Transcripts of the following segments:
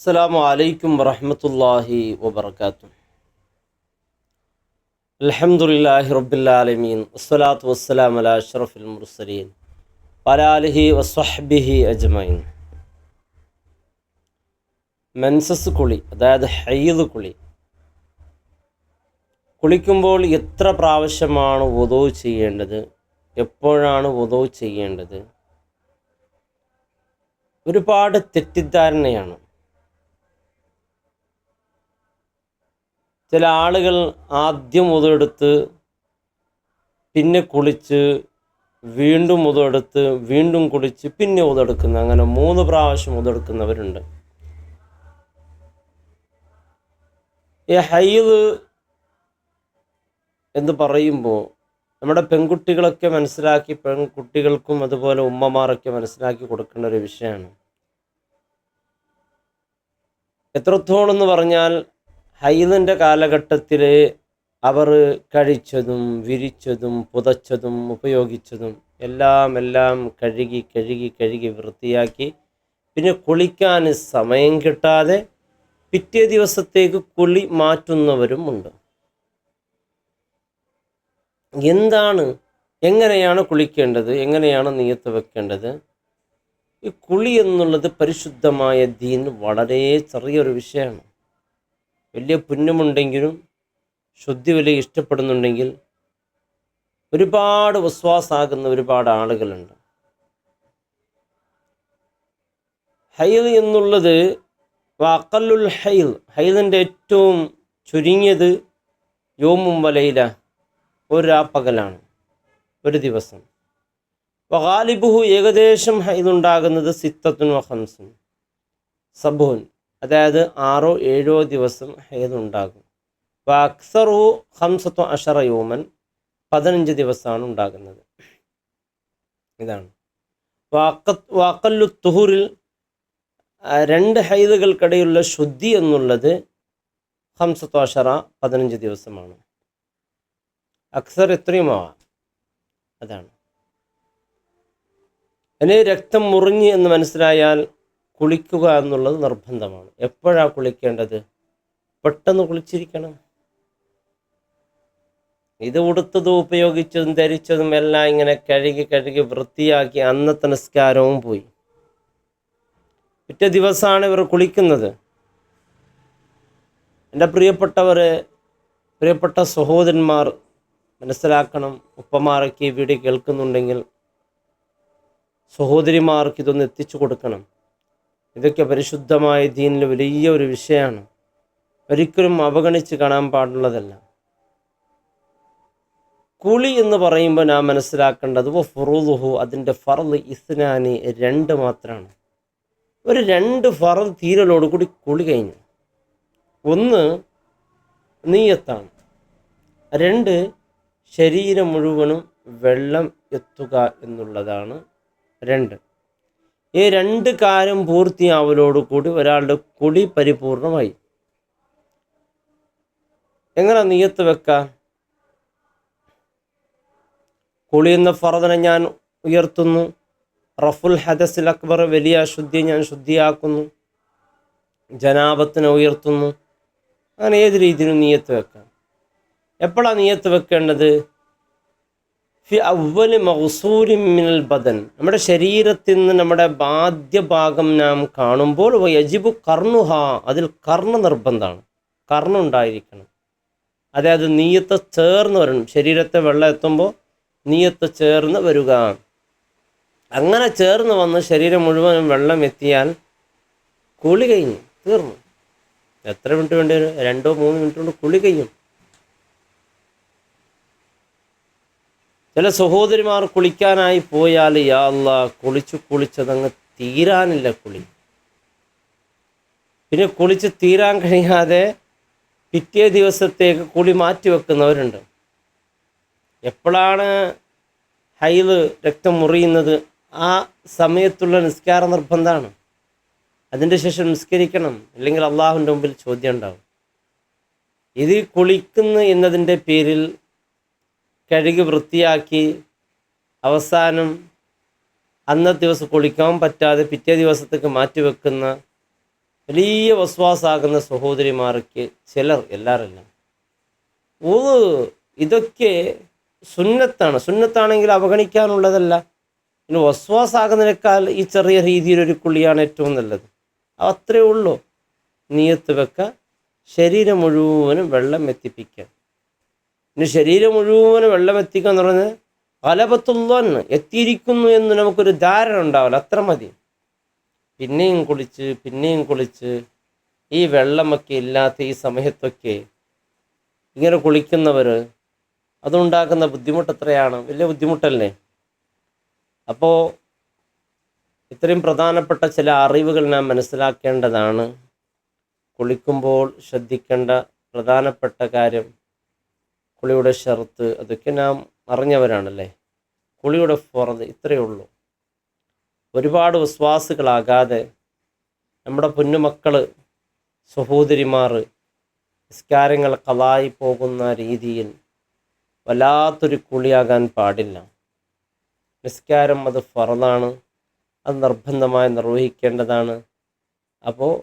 അസ്സലാമു അലൈക്കും വറഹ്മത്തുള്ളാഹി വബറകാതുഹു. അൽഹംദുലില്ലാഹി റബ്ബിൽ ആലമീൻ വസ്സലാത്തു വസ്സലാമു അലാ അഷ്റഫിൽ മുർസലീൻ വഅലാ ആലിഹി വസ്വഹ്ബിഹി അജ്മഈൻ. മെൻസസ് കുളി, അതായത് ഹൈദ് കുളി, കുളിക്കുമ്പോൾ എത്ര പ്രാവശ്യമാണ് വുദൂ ചെയ്യേണ്ടത്, എപ്പോഴാണ് വുദൂ ചെയ്യേണ്ടത്? ഒരുപാട് തെറ്റിദ്ധാരണയാണ്. ചില ആളുകൾ ആദ്യം വുദൂഎടുത്ത് പിന്നെ കുളിച്ച് വീണ്ടും വുദൂഎടുത്ത് വീണ്ടും കുളിച്ച് പിന്നെ വുദൂഎടുക്കുന്ന, അങ്ങനെ 3 പ്രാവശ്യം വുദൂഎടുക്കുന്നവരുണ്ട്. ഈ ഹൈദ് എന്ന് പറയുമ്പോൾ നമ്മുടെ പെൺകുട്ടികളൊക്കെ മനസ്സിലാക്കി, പെൺകുട്ടികൾക്കും അതുപോലെ ഉമ്മമാരൊക്കെ മനസ്സിലാക്കി കൊടുക്കേണ്ട ഒരു വിഷയമാണ്. എത്രത്തോളം എന്ന് പറഞ്ഞാൽ ഹൈദിൻ്റെ കാലഘട്ടത്തിൽ അവർ കഴിച്ചതും വിരിച്ചതും പുതച്ചതും ഉപയോഗിച്ചതും എല്ലാം കഴുകി കഴുകി കഴുകി വൃത്തിയാക്കി പിന്നെ കുളിക്കാൻ സമയം കിട്ടാതെ പിറ്റേ ദിവസത്തേക്ക് കുളി മാറ്റുന്നവരും ഉണ്ട്. എങ്ങനെയാണ് കുളിക്കേണ്ടത്, എങ്ങനെയാണ് നിയ്യത്ത് വെക്കേണ്ടത്? ഈ കുളി എന്നുള്ളത് പരിശുദ്ധമായ ദീൻ വളരെ ചെറിയൊരു വിഷയമാണ്. വലിയ പുണ്യമുണ്ടെങ്കിലും ശുദ്ധി വലിയ ഇഷ്ടപ്പെടുന്നുണ്ടെങ്കിൽ ഒരുപാട് വസ്വാസാകുന്ന ഒരുപാട് ആളുകളുണ്ട്. ഹൈദ് എന്നുള്ളത് അഖല്ലുൽ ഹൈദിൻ്റെ ഏറ്റവും ചുരുങ്ങിയത് യൗമും വലൈല, ഒരു പകലാണ്, ഒരു ദിവസം. വഗാലിബുഹു, ഏകദേശം ഹൈദ് ഉണ്ടാകുന്നത് 6 വ 5 സബൂൻ, അതായത് 6-7 ദിവസം ഹൈദ് ഉണ്ടാകും. അക്സറു 15 യൗമൻ, 15 ദിവസമാണ് ഉണ്ടാകുന്നത്. ഇതാണ് വഅഖല്ലു തുഹൂറിൽ, 2 ഹൈദുകൾക്കിടയിലുള്ള ശുദ്ധി എന്നുള്ളത് 15 ദിവസമാണ്. അക്സർ എത്രയും ആവാം, അതാണ്. ഇനി രക്തം മുറിഞ്ഞ് എന്ന് മനസ്സിലായാൽ കുളിക്കുക എന്നുള്ളത് നിർബന്ധമാണ്. എപ്പോഴാണ് കുളിക്കേണ്ടത്? പെട്ടെന്ന് കുളിച്ചിരിക്കണം. ഇത് ഉടുത്തതും ഉപയോഗിച്ചതും ധരിച്ചതും എല്ലാം ഇങ്ങനെ കഴുകി കഴുകി വൃത്തിയാക്കി അന്നത്തെ നിസ്കാരവും പോയി. പിറ്റേ ദിവസമാണ് ഇവർ കുളിക്കുന്നത്. എൻ്റെ പ്രിയപ്പെട്ട സഹോദരന്മാർ മനസ്സിലാക്കണം. ഉപ്പമാരൊക്കെ ഈ വീഡിയോ കേൾക്കുന്നുണ്ടെങ്കിൽ സഹോദരിമാർക്ക് ഇതൊന്ന് എത്തിച്ചു കൊടുക്കണം. ഇതൊക്കെ പരിശുദ്ധമായ ദീനിൽ വലിയ ഒരു വിഷയമാണ്. ഒരിക്കലും അവഗണിച്ച് കാണാൻ പാടുള്ളതല്ല. കുളി എന്ന് പറയുമ്പോൾ നാം മനസ്സിലാക്കേണ്ടത് ഫുറൂദുഹു, അതിൻ്റെ ഫർള് ഇസ്നാനി, 2 മാത്രമാണ്. ഒരു 2 ഫർള് തീരലോടുകൂടി കുളി കഴിഞ്ഞു. 1 നിയ്യത്താണ്, 2 ശരീരം മുഴുവനും വെള്ളം എത്തുക എന്നുള്ളതാണ്. 2 ഈ 2 കാര്യം പൂർത്തിയാവലോടുകൂടി ഒരാളുടെ കുളി പരിപൂർണമായി. എങ്ങനെ നിയ്യത്ത് വെക്കാം? കുളി എന്ന ഫർദിനെ ഞാൻ ഉയർത്തുന്നു. റഫുൽ ഹദസിൽ അക്ബർ, വലിയ അശുദ്ധിയെ ഞാൻ ശുദ്ധിയാക്കുന്നു. ജനാബത്തിനെ ഉയർത്തുന്നു. അങ്ങനെ ഏത് രീതിയിലും നിയ്യത്ത് വെക്കാം. എപ്പോഴാണ് നിയ്യത്ത് വെക്കേണ്ടത്? ഫി അവ്വലി മഗ്സൂലിൻ മിനൽ ബദൻ, നമ്മുടെ ശരീരത്തിൽ നിന്ന് നമ്മുടെ ബാധ്യഭാഗം നാം കാണുമ്പോൾ യജിബു കർണുഹ, അതിൽ കർണ നിർബന്ധമാണ്. കർണുണ്ടായിരിക്കണം. അതായത് നിയ്യത്ത് ചേർന്ന് വരണം. ശരീരത്തെ വെള്ളം എത്തുമ്പോൾ നിയ്യത്ത് ചേർന്ന് വരിക. അങ്ങനെ ചേർന്ന് വന്ന് ശരീരം മുഴുവനും വെള്ളം എത്തിയാൽ കുളി കഴിഞ്ഞു, തീർന്നു. എത്ര മിനിറ്റ് വേണ്ടി വരും? 2-3 മിനിറ്റ് കൊണ്ട് കുളി കഴിയും. ചില സഹോദരിമാർ കുളിക്കാനായി പോയാൽ യാ അല്ലാഹ്, കുളിച്ചതങ്ങ് തീരാനില്ല കുളി. പിന്നെ കുളിച്ച് തീരാൻ കഴിയാതെ പിറ്റേ ദിവസത്തേക്ക് കുളി മാറ്റി വെക്കുന്നവരുണ്ട്. എപ്പോഴാണ് ഹൈദ് രക്തം മുറിയുന്നത്? ആ സമയത്തുള്ള നിസ്കാര നിർബന്ധമാണ്. അതിൻ്റെ ശേഷം നിസ്കരിക്കണം, അല്ലെങ്കിൽ അള്ളാഹുവിൻ്റെ മുമ്പിൽ ചോദ്യം ഉണ്ടാവും. ഇത് കുളിക്കുന്നു എന്നതിൻ്റെ പേരിൽ കഴുകി വൃത്തിയാക്കി അവസാനം അന്നത്തെ ദിവസം കുളിക്കാൻ പറ്റാതെ പിറ്റേ ദിവസത്തേക്ക് മാറ്റിവെക്കുന്ന വലിയ വസ്വാസാകുന്ന സഹോദരിമാർക്ക് ചിലർ, എല്ലാവരല്ല, വുളു ഇതൊക്കെ സുന്നത്താണെങ്കിൽ അവഗണിക്കാനുള്ളതല്ല. ഇനി വസ്വാസാകുന്നതിനേക്കാൾ ഈ ചെറിയ രീതിയിലൊരു കുളിയാണ് ഏറ്റവും നല്ലത്. അത്രയേ ഉള്ളൂ. നിയത്ത് വെക്കുക, ശരീരം മുഴുവനും വെള്ളം എത്തിപ്പിക്കുക. ഇനി ശരീരം മുഴുവനും വെള്ളം എത്തിക്കുക എന്ന് പറഞ്ഞാൽ ഗലബത്തുള്ളൻ, എത്തിയിരിക്കുന്നു എന്ന് നമുക്കൊരു ധാരണ ഉണ്ടാവില്ല, അത്ര മതി. പിന്നെയും കുളിച്ച് ഈ വെള്ളമൊക്കെ ഇല്ലാത്ത ഈ സമയത്തൊക്കെ ഇങ്ങനെ കുളിക്കുന്നവർ, അതുണ്ടാക്കുന്ന ബുദ്ധിമുട്ട് എത്രയാണ്, വലിയ ബുദ്ധിമുട്ടല്ലേ. അപ്പോൾ ഇത്രയും പ്രധാനപ്പെട്ട ചില അറിവുകൾ നാം മനസ്സിലാക്കേണ്ടതാണ്. കുളിക്കുമ്പോൾ ശ്രദ്ധിക്കേണ്ട പ്രധാനപ്പെട്ട കാര്യം, കുളിയുടെ ഷർത്ത്, അതൊക്കെ നാം അറിഞ്ഞവരാണല്ലേ. കുളിയുടെ ഫർദ് ഇത്രയേ ഉള്ളൂ. ഒരുപാട് വിശ്വാസികളാകാതെ നമ്മുടെ പൊന്നുമക്കൾ, സഹോദരിമാർ നിസ്കാരങ്ങൾ ഖളായി പോകുന്ന രീതിയിൽ വല്ലാത്തൊരു കുളിയാകാൻ പാടില്ല. നിസ്കാരം അത് ഫർദാണ്, അത് നിർബന്ധമായി നിർവഹിക്കേണ്ടതാണ്. അപ്പോൾ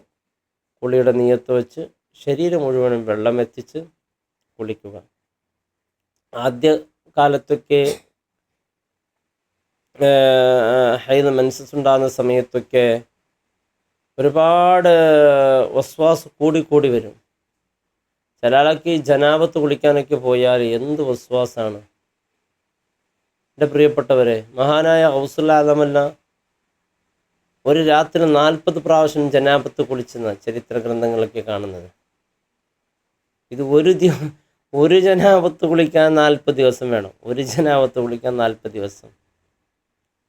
കുളിയുടെ നിയത്ത് വെച്ച് ശരീരം മുഴുവനും വെള്ളം എത്തിച്ച് കുളിക്കുക. ആദ്യ കാലത്തൊക്കെ ഹൈദ് മെൻസസ് ഉണ്ടാകുന്ന സമയത്തൊക്കെ ഒരുപാട് വസ്വാസ് കൂടി വരും. ചില ആളൊക്കെ ഈ ജനാബത്ത് കുളിക്കാനൊക്കെ പോയാൽ എന്ത് വസ്വാസാണ്. എൻ്റെ പ്രിയപ്പെട്ടവരെ, മഹാനായ ഗൗസുൽ ആദമല്ല ഒരു രാത്രി 40 പ്രാവശ്യം ജനാബത്ത് കുളിച്ചെന്ന ചരിത്ര ഗ്രന്ഥങ്ങളൊക്കെ കാണുന്നത്. ഇത് ഒരു ജനാബത്ത് കുളിക്കാൻ 40 ദിവസം വേണം. ഒരു ജനാബത്ത് കുളിക്കാൻ 40 ദിവസം.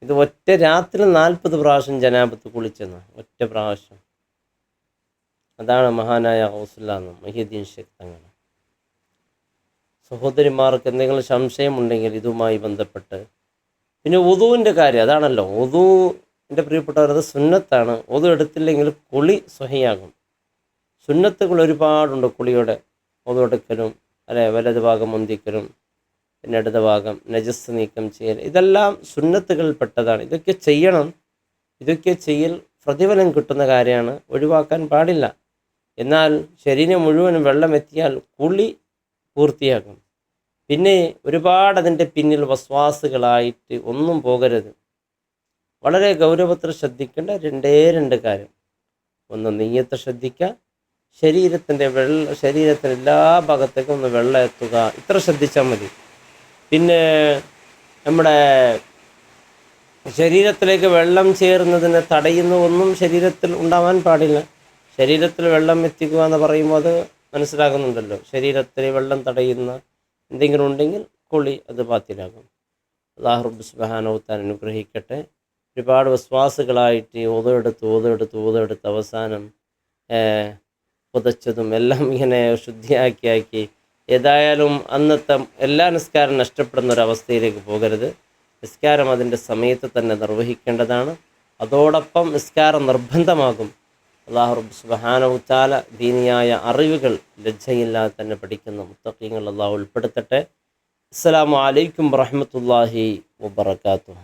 ഇത് ഒറ്റ രാത്രി 40 പ്രാവശ്യം ജനാബത്ത് കുളിച്ചെന്ന, ഒറ്റ പ്രാവശ്യം. അതാണ് മഹാനായ ഗൗസുൽ ആദം മുഹ്യിദ്ദീൻ ശൈഖ് തങ്ങൾ. സഹോദരിമാർക്ക് എന്തെങ്കിലും സംശയമുണ്ടെങ്കിൽ ഇതുമായി ബന്ധപ്പെട്ട്, പിന്നെ വുദൂവിൻ്റെ കാര്യം അതാണല്ലോ. വുദൂ എൻ്റെ പ്രിയപ്പെട്ടവർ, അത് സുന്നത്താണ്. വുദൂ എടുത്തില്ലെങ്കിൽ കുളി സ്വഹിയാകും. സുന്നത്തുകൾ ഒരുപാടുണ്ട് കുളിയുടെ. വുദൂ എടുക്കലും, വലത് ഭാഗം മുന്തിക്കലും, പിന്നെ ഇടത് ഭാഗം നജസ് നീക്കം ചെയ്യൽ, ഇതെല്ലാം സുന്നത്തുകളിൽ പെട്ടതാണ്. ഇതൊക്കെ ചെയ്യണം. ഇതൊക്കെ ചെയ്യൽ പ്രതിഫലം കിട്ടുന്ന കാര്യമാണ്, ഒഴിവാക്കാൻ പാടില്ല. എന്നാൽ ശരീരം മുഴുവനും വെള്ളം എത്തിയാൽ കുളി പൂർത്തിയാക്കും. പിന്നെ ഒരുപാട് അതിൻ്റെ പിന്നിൽ വസ്വാസുകളായിട്ട് ഒന്നും പോകരുത്. വളരെ ഗൗരവത്തിൽ ശ്രദ്ധിക്കേണ്ട രണ്ട് കാര്യം. ഒന്ന്, നിയ്യത്ത് ശ്രദ്ധിക്കുക. ശരീരത്തിൻ്റെ എല്ലാ ഭാഗത്തേക്കും ഒന്ന് വെള്ളം എത്തുക, ഇത്ര ശ്രദ്ധിച്ചാൽ മതി. പിന്നെ നമ്മുടെ ശരീരത്തിലേക്ക് വെള്ളം ചേരുന്നതിനെ തടയുന്ന ഒന്നും ശരീരത്തിൽ ഉണ്ടാവാൻ പാടില്ല. ശരീരത്തിൽ വെള്ളം എത്തിക്കുക എന്ന് പറയുമ്പോൾ അത് മനസ്സിലാകുന്നുണ്ടല്ലോ. ശരീരത്തിൽ വെള്ളം തടയുന്ന എന്തെങ്കിലും ഉണ്ടെങ്കിൽ കുളി അത് ബാത്തിലാകും. അല്ലാഹു റബ്ബ് സുബ്ഹാനഹു വ തആല അനുഗ്രഹിക്കട്ടെ. ഒരുപാട് വിശ്വാസികളായിട്ട് ഓതെടുത്ത് അവസാനം പുതച്ചതും എല്ലാം ഇങ്ങനെ ശുദ്ധിയാക്കി ഏതായാലും അന്നത്തെ എല്ലാ നിസ്കാരം നഷ്ടപ്പെടുന്ന ഒരവസ്ഥയിലേക്ക് പോകരുത്. നിസ്കാരം അതിൻ്റെ സമയത്ത് തന്നെ നിർവഹിക്കേണ്ടതാണ്. അതോടൊപ്പം നിസ്കാരം നിർബന്ധമാകും. അല്ലാഹു റബ്ബ് സുബ്ഹാനഹു വ തആല ദീനിയായ അറിവുകൾ ലജ്ജയില്ലാതെ തന്നെ പഠിക്കുന്ന മുത്തഖീങ്ങൾ അല്ലാഹു ഉൾപ്പെടുത്തട്ടെ. അസ്സലാമു അലൈക്കും വറഹ്മത്തുള്ളാഹി വബറകാതുഹു.